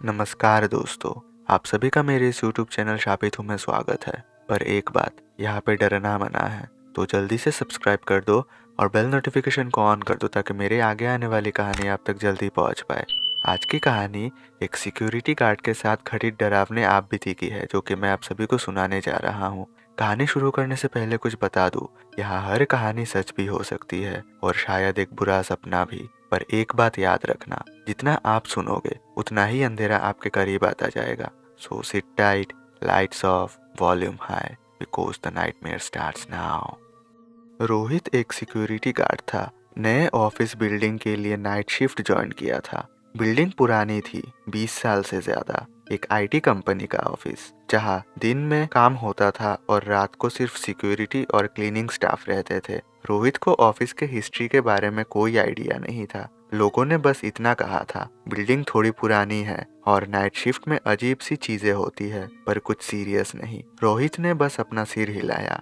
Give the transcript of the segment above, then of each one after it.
नमस्कार दोस्तों, आप सभी का मेरे इस YouTube चैनल शापित हूँ में स्वागत है। पर एक बात, यहाँ पे डरना मना है, तो जल्दी से सब्सक्राइब कर दो और बेल नोटिफिकेशन को ऑन कर दो ताकि मेरे आगे आने वाली कहानी आप तक जल्दी पहुँच पाए। आज की कहानी एक सिक्योरिटी गार्ड के साथ घटित डरावने आप बीती की है, जो कि मैं आप सभी को सुनाने जा रहा हूँ। कहानी शुरू करने से पहले कुछ बता दूं, यहाँ हर कहानी सच भी हो सकती है और शायद एक बुरा सपना भी। पर एक बात याद रखना, जितना आप सुनोगे उतना ही अंधेरा आपके करीब आता जाएगा। So sit tight, lights off, volume high, because the nightmare starts now. Rohit एक सिक्योरिटी गार्ड था। नए ऑफिस बिल्डिंग के लिए नाइट शिफ्ट ज्वाइन किया था। बिल्डिंग पुरानी थी, 20 साल से ज्यादा। एक आईटी कंपनी का ऑफिस, जहां दिन में काम होता था और रात को सिर्फ सिक्योरिटी और क्लीनिंग स्टाफ रहते थे। रोहित को ऑफिस के हिस्ट्री के बारे में कोई आइडिया नहीं था। लोगों ने बस इतना कहा था, बिल्डिंग थोड़ी पुरानी है और नाइट शिफ्ट में अजीब सी चीजें होती है, पर कुछ सीरियस नहीं। रोहित ने बस अपना सिर हिलाया।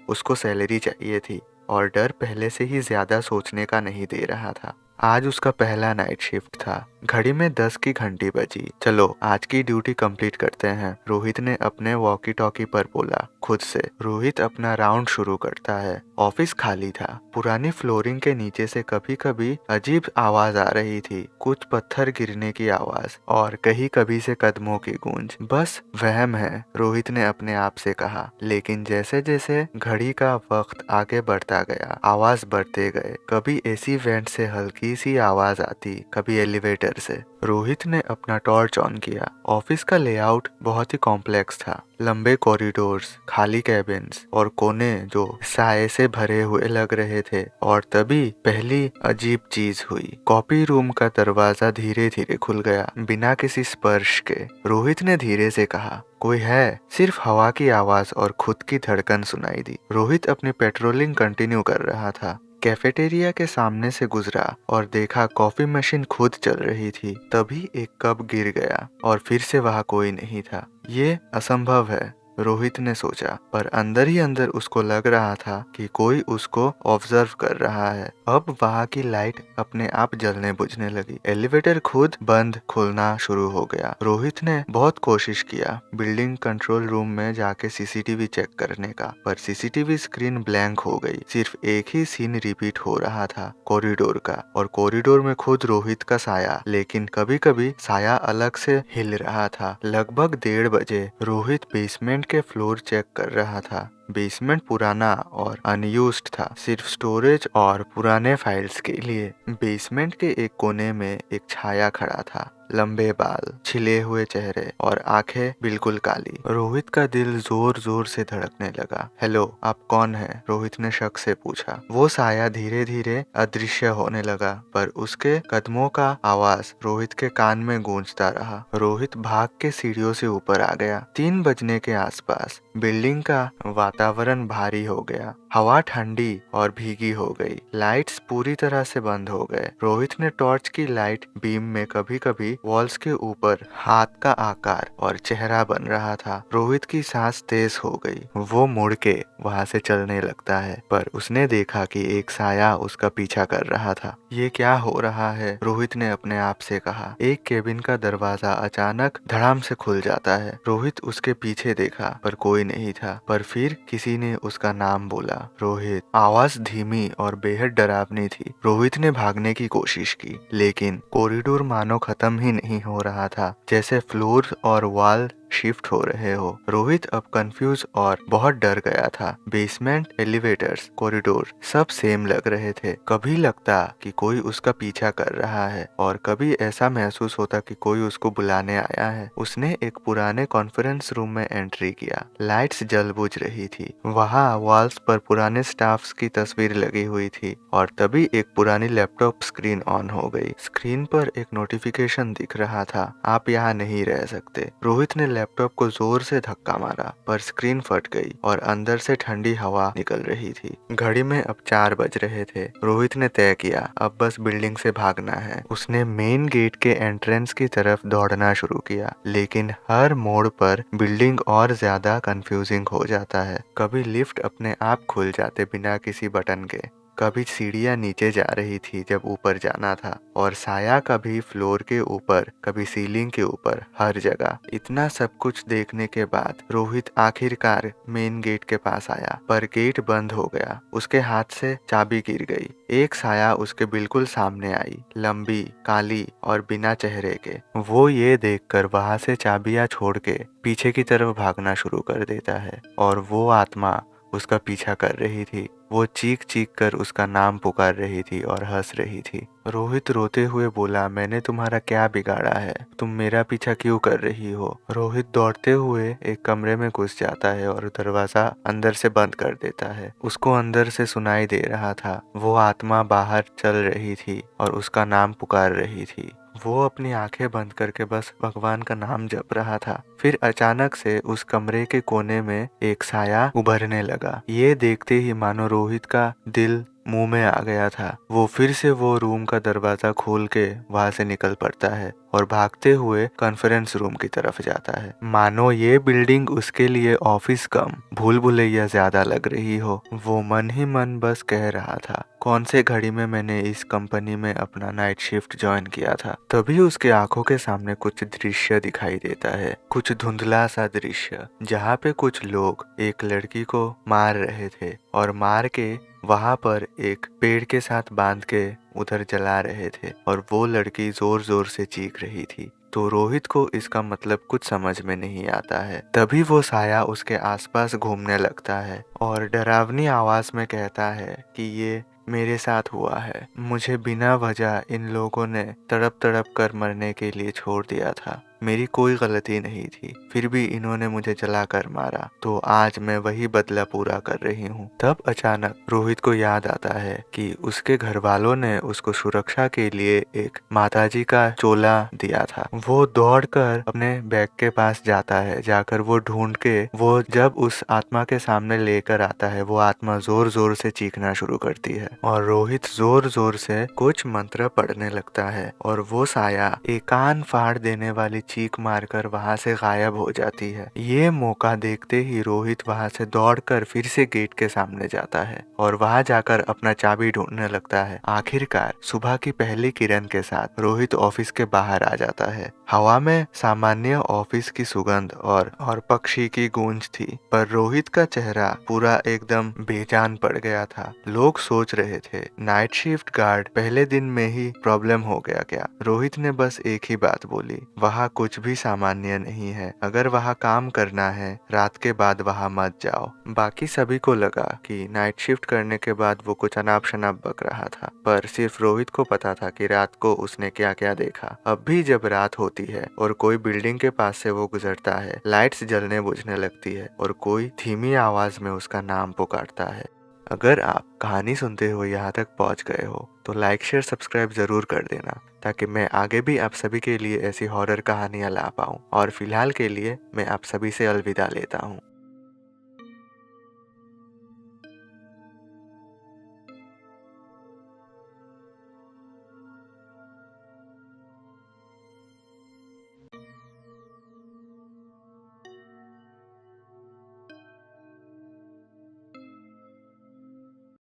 उसको सैलरी चाहिए थी और डर पहले से ही ज्यादा सोचने का नहीं दे रहा था। आज उसका पहला नाइट शिफ्ट था। घड़ी में 10 की घंटी बजी। चलो आज की ड्यूटी कंप्लीट करते हैं, रोहित ने अपने वॉकी टॉकी पर बोला खुद से। रोहित अपना राउंड शुरू करता है। ऑफिस खाली था। पुरानी फ्लोरिंग के नीचे से कभी कभी अजीब आवाज आ रही थी, कुछ पत्थर गिरने की आवाज और कहीं कभी से कदमों की गूंज। बस वहम है, रोहित ने अपने आप से कहा। लेकिन जैसे जैसे घड़ी का वक्त आगे बढ़ता गया, आवाज बढ़ते गए। कभी एसी वेंट से हल्की सी आवाज आती, कभी एलिवेटर से। रोहित ने अपना टॉर्च ऑन किया। ऑफिस का लेआउट बहुत ही कॉम्प्लेक्स था। लंबे कॉरिडोर्स, खाली कैबिन्स और कोने जो साए से भरे हुए लग रहे थे। और तभी पहली अजीब चीज हुई। कॉपी रूम का दरवाजा धीरे धीरे खुल गया, बिना किसी स्पर्श के। रोहित ने धीरे से कहा, कोई है? सिर्फ हवा की आवाज और खुद की धड़कन सुनाई दी। रोहित अपनी पेट्रोलिंग कंटिन्यू कर रहा था। कैफेटेरिया के सामने से गुजरा और देखा कॉफी मशीन खुद चल रही थी। तभी एक कप गिर गया और फिर से वहां कोई नहीं था। ये असंभव है, रोहित ने सोचा, पर अंदर ही अंदर उसको लग रहा था कि कोई उसको ऑब्जर्व कर रहा है। अब वहां की लाइट अपने आप जलने बुझने लगी। एलिवेटर खुद बंद खुलना शुरू हो गया। रोहित ने बहुत कोशिश किया बिल्डिंग कंट्रोल रूम में जाके सीसीटीवी चेक करने का, पर सीसीटीवी स्क्रीन ब्लैंक हो गई। सिर्फ एक ही सीन रिपीट हो रहा था, कॉरिडोर का, और कॉरिडोर में खुद रोहित का साया। लेकिन कभी कभी साया अलग से हिल रहा था। लगभग 1:30 बजे रोहित बेसमेंट के फ्लोर चेक कर रहा था। बेसमेंट पुराना और अनयूज्ड था, सिर्फ स्टोरेज और पुराने फाइल्स के लिए। बेसमेंट के एक कोने में एक छाया खड़ा था, लंबे बाल, छिले हुए चेहरे और आंखें बिल्कुल काली। रोहित का दिल जोर जोर से धड़कने लगा। हेलो, आप कौन हैं? रोहित ने शक से पूछा। वो साया धीरे धीरे अदृश्य होने लगा, पर उसके कदमों का आवाज रोहित के कान में गूंजता रहा। रोहित भाग के सीढ़ियों से ऊपर आ गया। 3 बजने के आसपास बिल्डिंग का वातावरण भारी हो गया। हवा ठंडी और भीगी हो गई। लाइट्स पूरी तरह से बंद हो गए। रोहित ने टॉर्च की लाइट बीम में कभी कभी वॉल्स के ऊपर हाथ का आकार और चेहरा बन रहा था। रोहित की सांस तेज हो गई। वो मुड़ के वहां से चलने लगता है, पर उसने देखा कि एक साया उसका पीछा कर रहा था। ये क्या हो रहा है? रोहित ने अपने आप से कहा। एक केबिन का दरवाजा अचानक धड़ाम से खुल जाता है। रोहित उसके पीछे देखा, पर कोई नहीं था। पर फिर किसी ने उसका नाम बोला, रोहित। आवाज धीमी और बेहद डरावनी थी। रोहित ने भागने की कोशिश की, लेकिन कॉरिडोर मानो खत्म ही नहीं हो रहा था, जैसे फ्लोर और वॉल शिफ्ट हो रहे हो। रोहित अब कंफ्यूज और बहुत डर गया था। बेसमेंट, एलिवेटर्स, कॉरिडोर सब सेम लग रहे थे। कभी लगता कि कोई उसका पीछा कर रहा है और कभी ऐसा महसूस होता कि कोई उसको बुलाने आया है। उसने एक पुराने कॉन्फ्रेंस रूम में एंट्री किया। लाइट्स जल बुझ रही थी। वहाँ वॉल्स पर पुराने स्टाफ्स की तस्वीर लगी हुई थी और तभी एक पुरानी लैपटॉप स्क्रीन ऑन हो गई। स्क्रीन पर एक नोटिफिकेशन दिख रहा था, आप यहाँ नहीं रह सकते। रोहित ने लैपटॉप को जोर से धक्का मारा, पर स्क्रीन फट गई और अंदर से ठंडी हवा निकल रही थी। घड़ी में अब 4 बज रहे थे। रोहित ने तय किया, अब बस बिल्डिंग से भागना है। उसने मेन गेट के एंट्रेंस की तरफ दौड़ना शुरू किया, लेकिन हर मोड़ पर बिल्डिंग और ज्यादा कंफ्यूजिंग हो जाता है। कभी लिफ्ट अपने आप खुल जाते बिना किसी बटन के, कभी सीढ़ियां नीचे जा रही थी जब ऊपर जाना था, और साया कभी फ्लोर के ऊपर, कभी सीलिंग के ऊपर, हर जगह। इतना सब कुछ देखने के बाद रोहित आखिरकार मेन गेट के पास आया, पर गेट बंद हो गया। उसके हाथ से चाबी गिर गई। एक साया उसके बिल्कुल सामने आई, लंबी, काली और बिना चेहरे के। वो ये देखकर वहां से चाबियां छोड़ के पीछे की तरफ भागना शुरू कर देता है, और वो आत्मा उसका पीछा कर रही थी। वो चीख चीख कर उसका नाम पुकार रही थी और हंस रही थी। रोहित रोते हुए बोला, मैंने तुम्हारा क्या बिगाड़ा है? तुम मेरा पीछा क्यों कर रही हो? रोहित दौड़ते हुए एक कमरे में घुस जाता है और दरवाजा अंदर से बंद कर देता है। उसको अंदर से सुनाई दे रहा था, वो आत्मा बाहर चल रही थी और उसका नाम पुकार रही थी। वो अपनी आंखें बंद करके बस भगवान का नाम जप रहा था। फिर अचानक से उस कमरे के कोने में एक साया उभरने लगा। ये देखते ही मानो रोहित का दिल मुंह में आ गया था। वो फिर से वो रूम का दरवाजा खोल के वहां से निकल पड़ता है और भागते हुए कॉन्फ्रेंस रूम की तरफ जाता है। मानो ये बिल्डिंग उसके लिए ऑफिस कम भूल भुलैया ज्यादा लग रही हो। वो मन ही मन बस कह रहा था, कौन से घड़ी में मैंने इस कंपनी में अपना नाइट शिफ्ट ज्वाइन किया था। तभी उसके आंखों के सामने कुछ दृश्य दिखाई देता है, कुछ धुंधला सा दृश्य, जहाँ पे कुछ लोग एक लड़की को मार रहे थे और मार के वहां पर एक पेड़ के साथ बांध के उधर जला रहे थे, और वो लड़की जोर जोर से चीख रही थी। तो रोहित को इसका मतलब कुछ समझ में नहीं आता है। तभी वो साया उसके आसपास घूमने लगता है और डरावनी आवाज में कहता है कि ये मेरे साथ हुआ है। मुझे बिना वजह इन लोगों ने तड़प तड़प कर मरने के लिए छोड़ दिया था। मेरी कोई गलती नहीं थी, फिर भी इन्होंने मुझे जलाकर मारा, तो आज मैं वही बदला पूरा कर रही हूँ। तब अचानक रोहित को याद आता है कि उसके घर वालों ने उसको सुरक्षा के लिए एक माताजी का चोला दिया था। वो दौड़कर अपने बैग के पास जाता है। जाकर वो ढूंढ के वो जब उस आत्मा के सामने लेकर आता है, वो आत्मा जोर जोर से चीखना शुरू करती है और रोहित जोर जोर से कुछ मंत्र पढ़ने लगता है, और वो साया एक कान फाड़ देने वाली चीख मारकर वहां से गायब हो जाती है। ये मौका देखते ही रोहित वहां से दौड़कर फिर से गेट के सामने जाता है और वहां जाकर अपना चाबी ढूंढने लगता है। आखिरकार सुबह की पहली किरण के साथ रोहित ऑफिस के बाहर आ जाता है। हवा में सामान्य ऑफिस की सुगंध और पक्षी की गूंज थी, पर रोहित का चेहरा पूरा एकदम बेजान पड़ गया था। लोग सोच रहे थे, नाइट शिफ्ट गार्ड पहले दिन में ही प्रॉब्लम हो गया क्या? रोहित ने बस एक ही बात बोली, वहाँ कुछ भी सामान्य नहीं है। अगर वहाँ काम करना है, रात के बाद वहाँ मत जाओ। बाकी सभी को लगा कि नाइट शिफ्ट करने के बाद वो कुछ अनाप शनाप बक रहा था, पर सिर्फ रोहित को पता था कि रात को उसने क्या क्या देखा। अब भी जब रात होती है और कोई बिल्डिंग के पास से वो गुजरता है, लाइट्स जलने बुझने लगती है और कोई धीमी आवाज में उसका नाम पुकारता है। अगर आप कहानी सुनते हुए यहाँ तक पहुँच गए हो तो लाइक शेयर सब्सक्राइब जरूर कर देना, ताकि मैं आगे भी आप सभी के लिए ऐसी हॉरर कहानियाँ ला पाऊँ। और फिलहाल के लिए मैं आप सभी से अलविदा लेता हूँ।